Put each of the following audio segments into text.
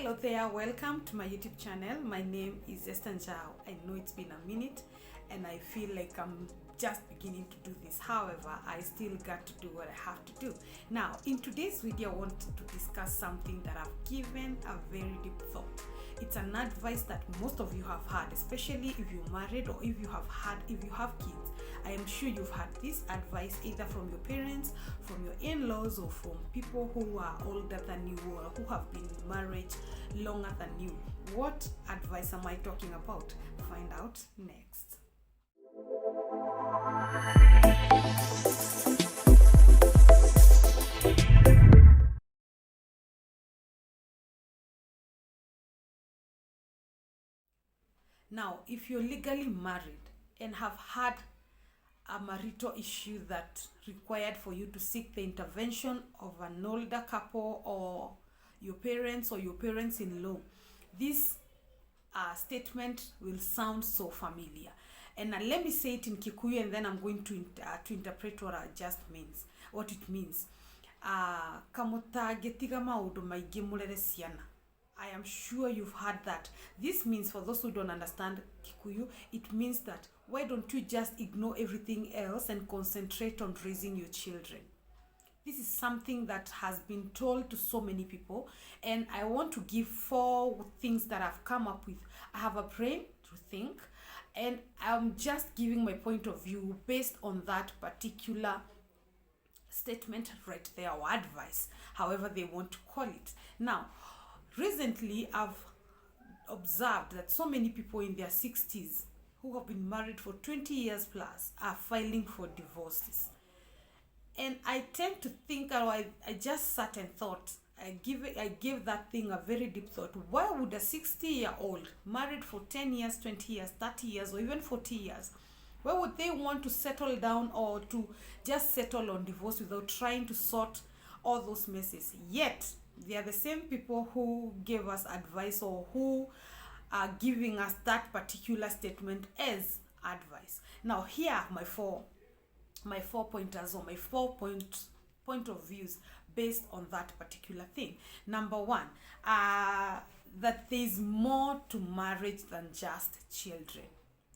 Hello there, welcome to my YouTube channel. My name is Esther Njau. I know it's been a minute and I feel like I'm just beginning to do this. However, I still got to do what I have to do. Now, in today's video, I want to discuss something that I've given a very deep thought. It's an advice that most of you have had, especially if you're married or if you have kids. I am sure you've had this advice either from your parents, from your in-laws, or from people who are older than you or who have been in marriage longer than you. What advice am I talking about? Find out next. Now, if you're legally married and have had a marital issue that required for you to seek the intervention of an older couple or your parents-in-law, this statement will sound so familiar. And let me say it in Kikuyu, and then I'm going to interpret what it means. Kamutagetiga maundu maingi murere ciana. I am sure you've heard that. This means, for those who don't understand Kikuyu, it means that why don't you just ignore everything else and concentrate on raising your children? This is something that has been told to so many people, and I want to give 4 things that I've come up with. I have a brain to think, and I'm just giving my point of view based on that particular statement right there, or advice, however they want to call it. Now, recently I've observed that so many people in their 60s who have been married for 20 years plus are filing for divorces. And I tend to think, or I just sat and thought, I gave that thing a very deep thought. Why would a 60-year-old married for 10 years, 20 years, 30 years, or even 40 years, why would they want to settle down or to just settle on divorce without trying to sort all those messes? Yet, they are the same people who gave us advice, or who are giving us that particular statement as advice. Now, here are my four pointers, or my 4 point of views based on that particular thing. Number 1, that there is more to marriage than just children.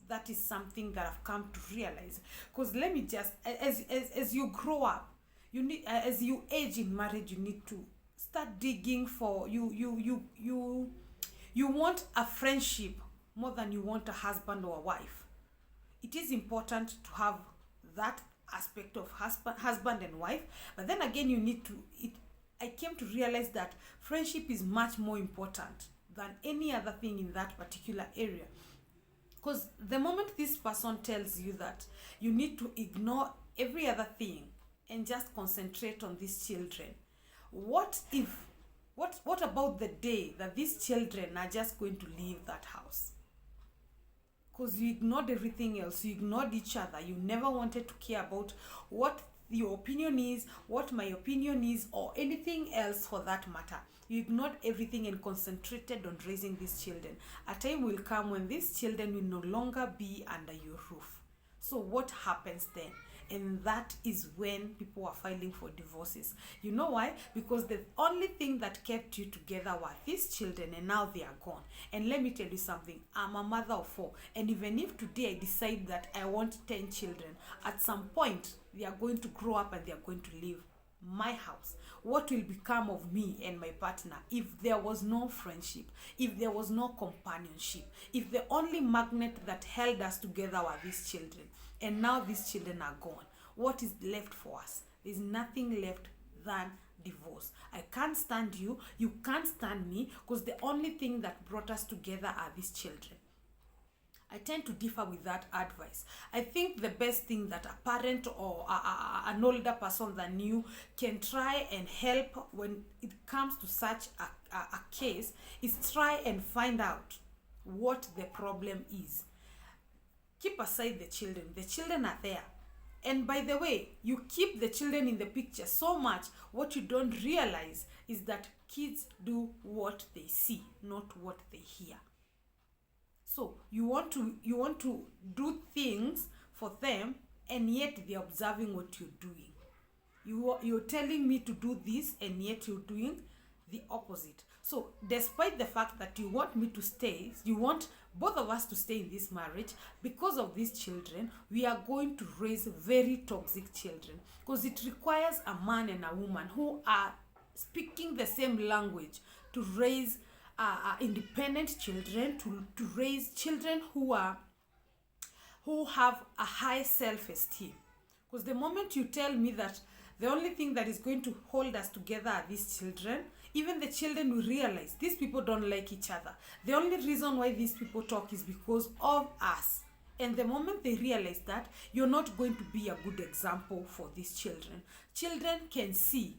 That is something that I've come to realize. Because let me just, as you grow up, you need, as you age in marriage, you need to start digging for you want a friendship more than you want a husband or a wife. It is important to have that aspect of husband and wife, but then again I came to realize that friendship is much more important than any other thing in that particular area. Because the moment this person tells you that you need to ignore every other thing and just concentrate on these children, what about the day that these children are just going to leave that house? Because you ignored everything else, you ignored each other, you never wanted to care about what your opinion is, what my opinion is, or anything else for that matter. You ignored everything and concentrated on raising these children. A time will come when these children will no longer be under your roof. So what happens then? And that is when people are filing for divorces. You know why? Because the only thing that kept you together were these children, and now they are gone. And let me tell you something, I'm a mother of 4, and even if today I decide that I want 10 children, at some point they are going to grow up and they are going to leave my house. What will become of me and my partner if there was no friendship, if there was no companionship, if the only magnet that held us together were these children, and now these children are gone? What is left for us? There's nothing left than divorce. I can't stand you, you can't stand me, because the only thing that brought us together are these children. I tend to differ with that advice. I think the best thing that a parent or an older person than you can try and help when it comes to such a case is try and find out what the problem is. Keep aside the children. The children are there. And by the way, you keep the children in the picture so much, what you don't realize is that kids do what they see, not what they hear. So you want to do things for them, and yet they're observing what you're doing. You're telling me to do this, and yet you're doing the opposite. So despite the fact that you want me to stay, you want both of us to stay in this marriage, because of these children, we are going to raise very toxic children, because it requires a man and a woman who are speaking the same language to raise independent children, to raise children who have a high self-esteem. Because the moment you tell me that the only thing that is going to hold us together are these children, even the children will realize these people don't like each other. The only reason why these people talk is because of us. And the moment they realize that, you're not going to be a good example for these children. Children can see.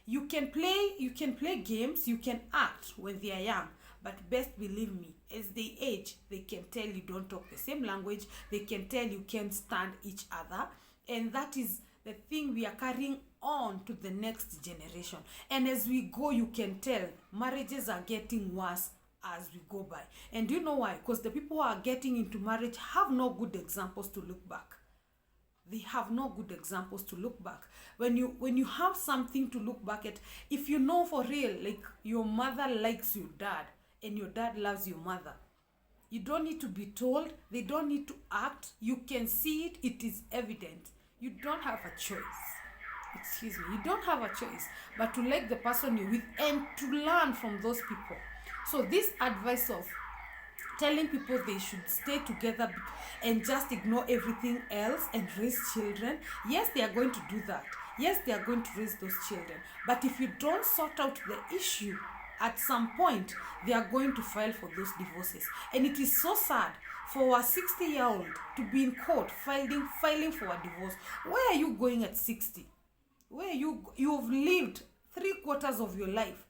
You can play games, you can act when they are young, but best believe me, as they age, they can tell you don't talk the same language, they can tell you can't stand each other, and that is the thing we are carrying on to the next generation. And as we go, you can tell marriages are getting worse as we go by. And do you know why? Because the people who are getting into marriage have no good examples to look back. They have no good examples to look back. When you have something to look back at, if you know for real, like your mother likes your dad and your dad loves your mother, you don't need to be told, they don't need to act, you can see it, it is evident. You don't have a choice. Excuse me, you don't have a choice but to like the person you're with and to learn from those people. So this advice of telling people they should stay together and just ignore everything else and raise children, yes, they are going to do that. Yes, they are going to raise those children. But if you don't sort out the issue, at some point, they are going to file for those divorces. And it is so sad for a 60-year-old to be in court filing for a divorce. Where are you going at 60? Where you've lived 3/4 of your life.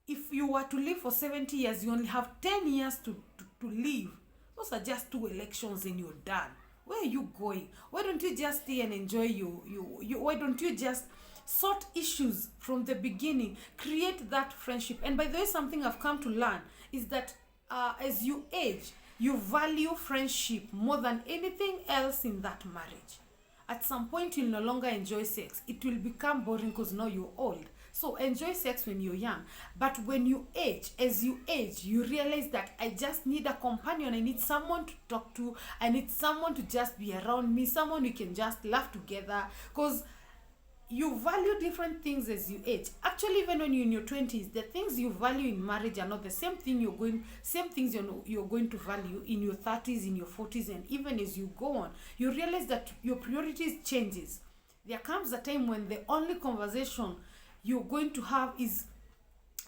If you were to live for 70 years, you only have 10 years to live. Those are just 2 elections and you're done. Where are you going? Why don't you just stay and enjoy why don't you just sort issues from the beginning? Create that friendship. And by the way, something I've come to learn is that as you age, you value friendship more than anything else in that marriage. At some point, you'll no longer enjoy sex. It will become boring because now you're old. So enjoy sex when you're young. But when you age, as you age, you realize that I just need a companion. I need someone to talk to. I need someone to just be around me. Someone you can just laugh together. Because you value different things as you age. Actually, even when you're in your 20s, the things you value in marriage are not the same things you're going to value in your 30s, in your 40s, and even as you go on, you realize that your priorities changes. There comes a time when the only conversation you're going to have is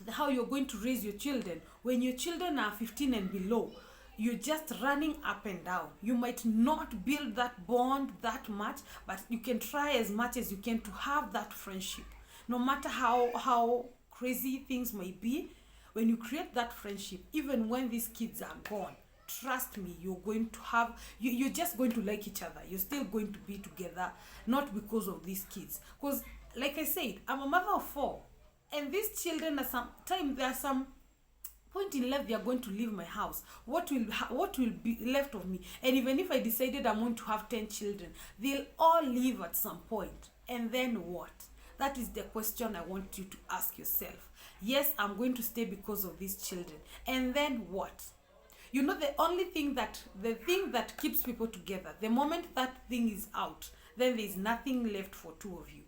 how you're going to raise your children. When your children are 15 and below, you're just running up and down. You might not build that bond that much, but you can try as much as you can to have that friendship. No matter how crazy things may be, when you create that friendship, even when these kids are gone, trust me, you're just going to like each other. You're still going to be together, not because of these kids. Because, like I said, I'm a mother of 4, and these children, at some time, there are some point in life they are going to leave my house. What will be left of me? And even if I decided I'm going to have 10 children, they'll all leave at some point. And then what? That is the question I want you to ask yourself. Yes, I'm going to stay because of these children. And then what? You know, the thing that keeps people together, the moment that thing is out, then there's nothing left for 2 of you.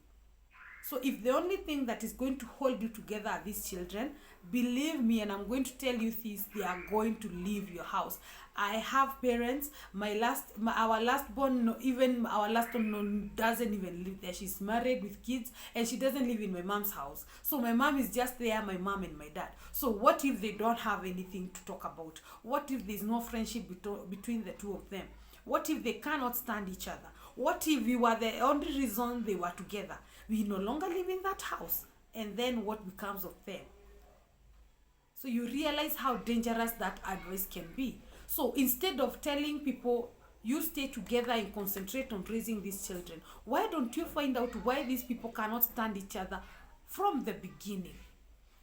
So if the only thing that is going to hold you together are these children, believe me, and I'm going to tell you this, they are going to leave your house. I have parents, our last born doesn't even live there. She's married with kids and she doesn't live in my mom's house. So my mom is just there, my mom and my dad. So what if they don't have anything to talk about? What if there's no friendship between the 2 of them? What if they cannot stand each other? What if we were the only reason they were together? We no longer live in that house. And then what becomes of them? So you realize how dangerous that advice can be. So instead of telling people, you stay together and concentrate on raising these children, why don't you find out why these people cannot stand each other from the beginning?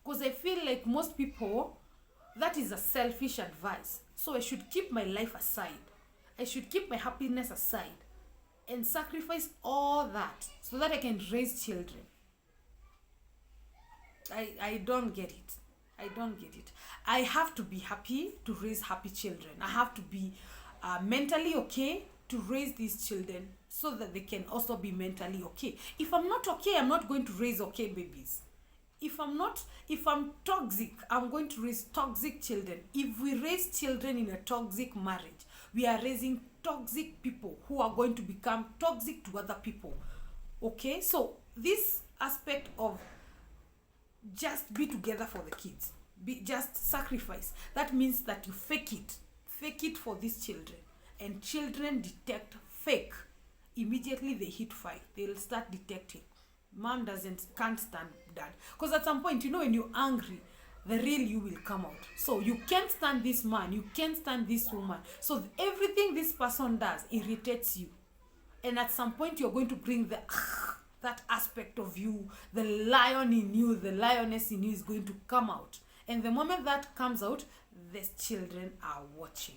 Because I feel like most people, that is a selfish advice. So I should keep my life aside. I should keep my happiness aside and sacrifice all that so that I can raise children. I don't get it. I don't get it. I have to be happy to raise happy children. I have to be mentally okay to raise these children so that they can also be mentally okay. If I'm not okay, I'm not going to raise okay babies. If I'm toxic, I'm going to raise toxic children. If we raise children in a toxic marriage, we are raising toxic people who are going to become toxic to other people. Okay, so this aspect of just be together for the kids, just sacrifice, that means that you fake it for these children, and children detect fake immediately. They hit 5, they'll start detecting mom can't stand dad, because at some point, when you're angry, the real you will come out. So you can't stand this man, you can't stand this woman, so everything this person does irritates you, and at some point you're going to bring that aspect of you, the lion in you, the lioness in you is going to come out. And the moment that comes out, the children are watching.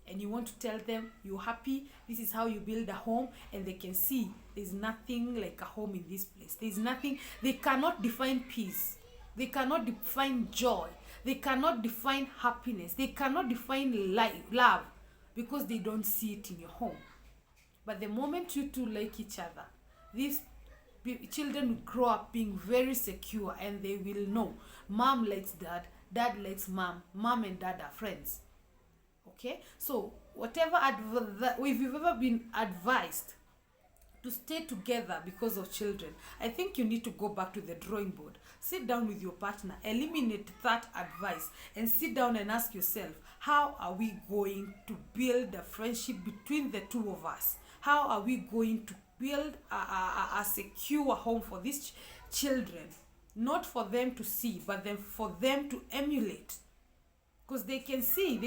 And you want to tell them you're happy, this is how you build a home, and they can see there's nothing like a home in this place. There's nothing, they cannot define peace. They cannot define joy. They cannot define happiness. They cannot define love, because they don't see it in your home. But the moment you two like each other, these children will grow up being very secure, and they will know mom likes dad, dad likes mom, mom and dad are friends. Okay, so whatever if you've ever been advised to stay together because of children, I think you need to go back to the drawing board. Sit down with your partner, eliminate that advice, and sit down and ask yourself, how are we going to build a friendship between the two of us? How are we going to build a secure home for these children? Not for them to see, but then for them to emulate. Because they can see.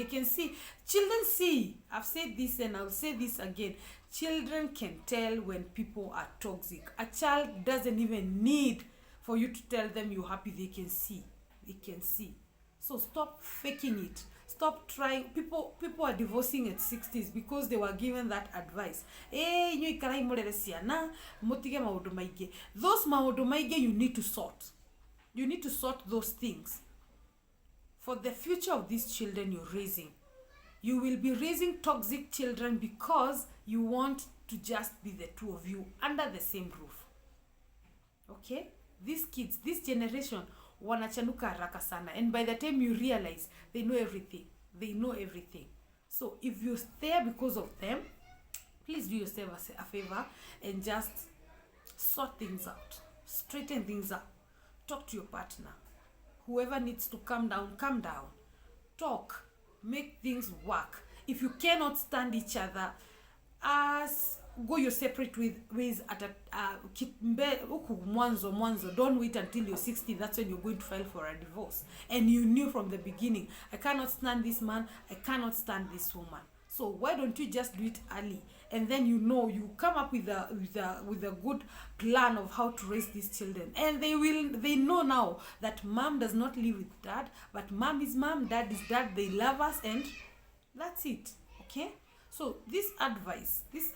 Children see. I've said this and I'll say this again. Children can tell when people are toxic. A child doesn't even need for you to tell them you're happy. They can see. So stop faking it. Stop trying. People are divorcing at 60s because they were given that advice. Those maundu maige you need to sort. You need to sort those things. For the future of these children you're raising. You will be raising toxic children because you want to just be the two of you under the same roof. Okay? These kids, this generation, wanachanuka haraka sana. And by the time you realize, they know everything. So if you're there because of them, please do yourself a favor and just sort things out. Straighten things up. Talk to your partner. Whoever needs to calm down. Talk. Make things work. If you cannot stand each other, go your separate ways at mwanzo. Don't wait until you're 60. That's when you're going to file for a divorce. And you knew from the beginning, I cannot stand this man, I cannot stand this woman. So why don't you just do it early? And then you come up with a good plan of how to raise these children. And they know now that mom does not live with dad, but mom is mom, dad is dad, they love us, and that's it. Okay? So this advice, let's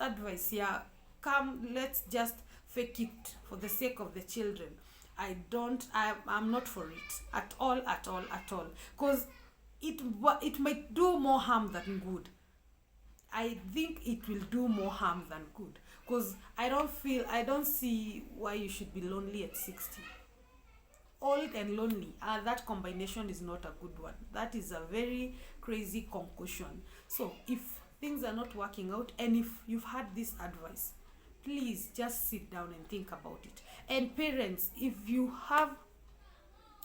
just fake it for the sake of the children. I'm not for it at all. Because it might do more harm than good. I think it will do more harm than good. Because I don't see why you should be lonely at 60. Old and lonely, that combination is not a good one. That is a very crazy conclusion. So if things are not working out, and if you've had this advice, please just sit down and think about it. And parents, if you have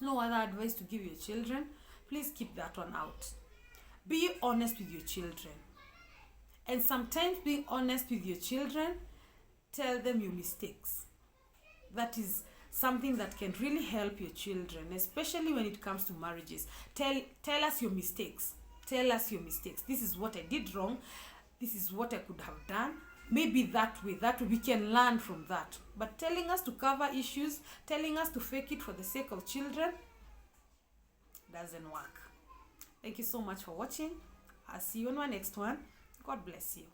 no other advice to give your children, please keep that one out. Be honest with your children. And sometimes being honest with your children, tell them your mistakes. That is something that can really help your children, especially when it comes to marriages. Tell us your mistakes. This is what I did wrong. This is what I could have done. Maybe that way we can learn from that. But telling us to cover issues, telling us to fake it for the sake of children, doesn't work. Thank you so much for watching. I'll see you on my next one. God bless you.